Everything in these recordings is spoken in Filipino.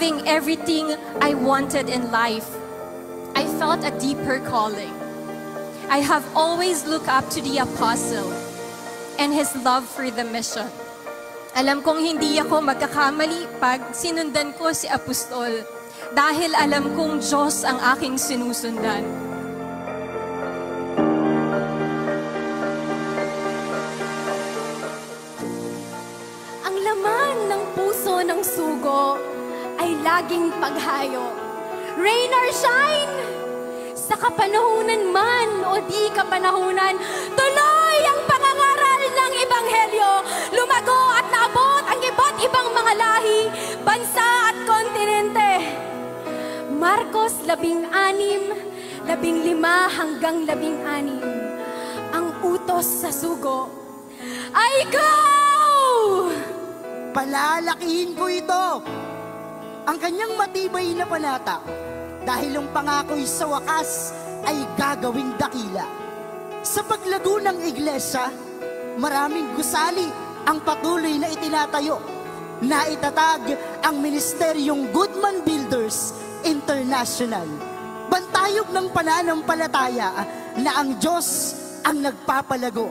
having everything I wanted in life, I felt a deeper calling. I have always looked up to the apostle and his love for the mission. Alam kong hindi ako magkakamali pag sinundan ko si apostol dahil alam kong Diyos ang aking sinusundan. Ang laman ng puso ng sugo ay laging paghayo. Rain or shine! Sa kapanahunan man o di kapanahunan, tuloy ang pangangaral ng Ebanghelyo. Lumago at naabot ang iba't ibang mga lahi, bansa at kontinente. Marcos 16, 15 hanggang 16. Ang utos sa sugo ay go! Palalakihin ko ito, ang kanyang matibay na panata, dahil ang pangako'y sa wakas ay gagawing dakila. Sa paglago ng iglesia, maraming gusali ang patuloy na itinatayo, na itatag ang ministeryong Goodman Builders International. Bantayog ng pananampalataya na ang Diyos ang nagpapalago.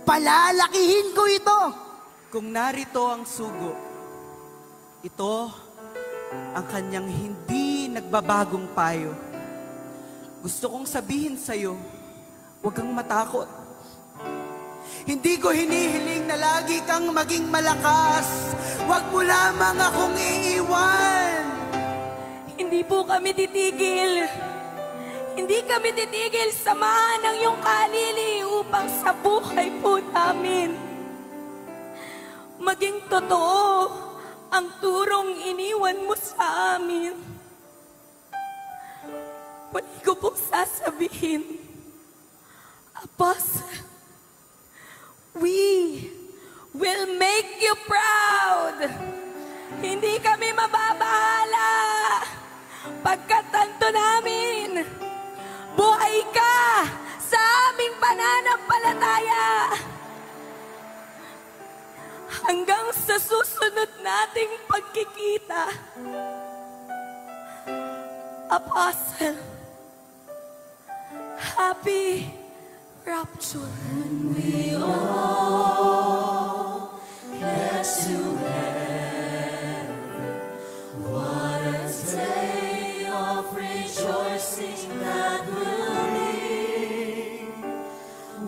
Palalakihin ko ito. Kung narito ang sugo, ito ang kanyang hindi nagbabagong payo. Gusto kong sabihin sa'yo, huwag kang matakot. Hindi ko hinihiling na lagi kang maging malakas. Huwag mo lamang akong iiwan. Hindi po kami titigil. Hindi kami titigil. Samahan ang iyong kalili upang sa buhay po namin maging totoo ang turong iniwan mo sa amin. Pwede ko pong sasabihin, Apostle, we will make you proud. Hindi kami mababahala pagkat tanto namin, buhay ka sa aming pananampalataya. Hanggang sa susunod nating pagkikita, Apostle, happy rapture. When we all get to heaven, what a day of rejoicing that will be.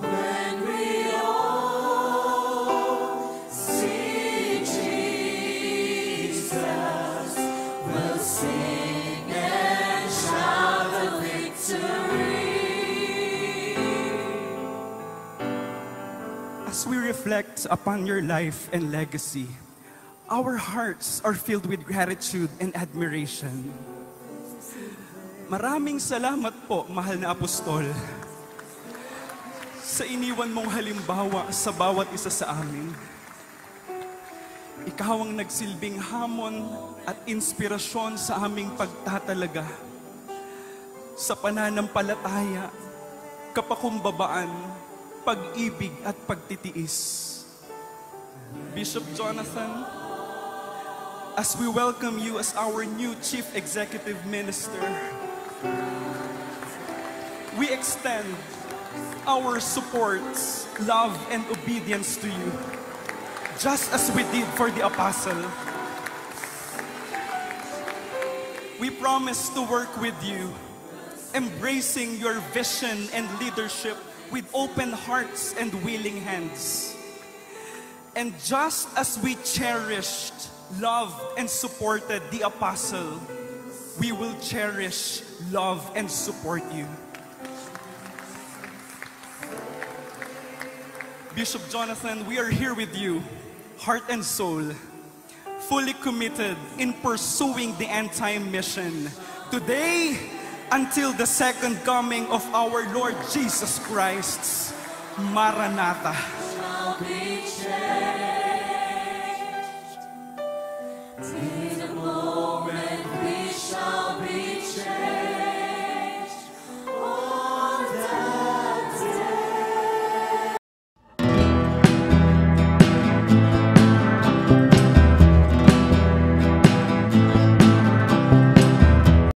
When we all see Jesus, we'll sing and shout the victory. As we reflect upon your life and legacy, our hearts are filled with gratitude and admiration. Maraming salamat po, mahal na apostol, sa iniwan mong halimbawa sa bawat isa sa amin. Ikaw ang nagsilbing hamon at inspirasyon sa aming pagtatalaga sa pananampalataya, kapakumbabaan, pag-ibig at pagtitiis. Bishop Jonathan, as we welcome you as our new Chief Executive Minister, we extend our support, love, and obedience to you, just as we did for the apostle. We promise to work with you, embracing your vision and leadership with open hearts and willing hands. And just as we cherished, loved, and supported the apostle, we will cherish, love, and support you. Bishop Jonathan, we are here with you, heart and soul, fully committed in pursuing the end-time mission, today until the second coming of our Lord Jesus Christ. Maranatha. Shall be changed.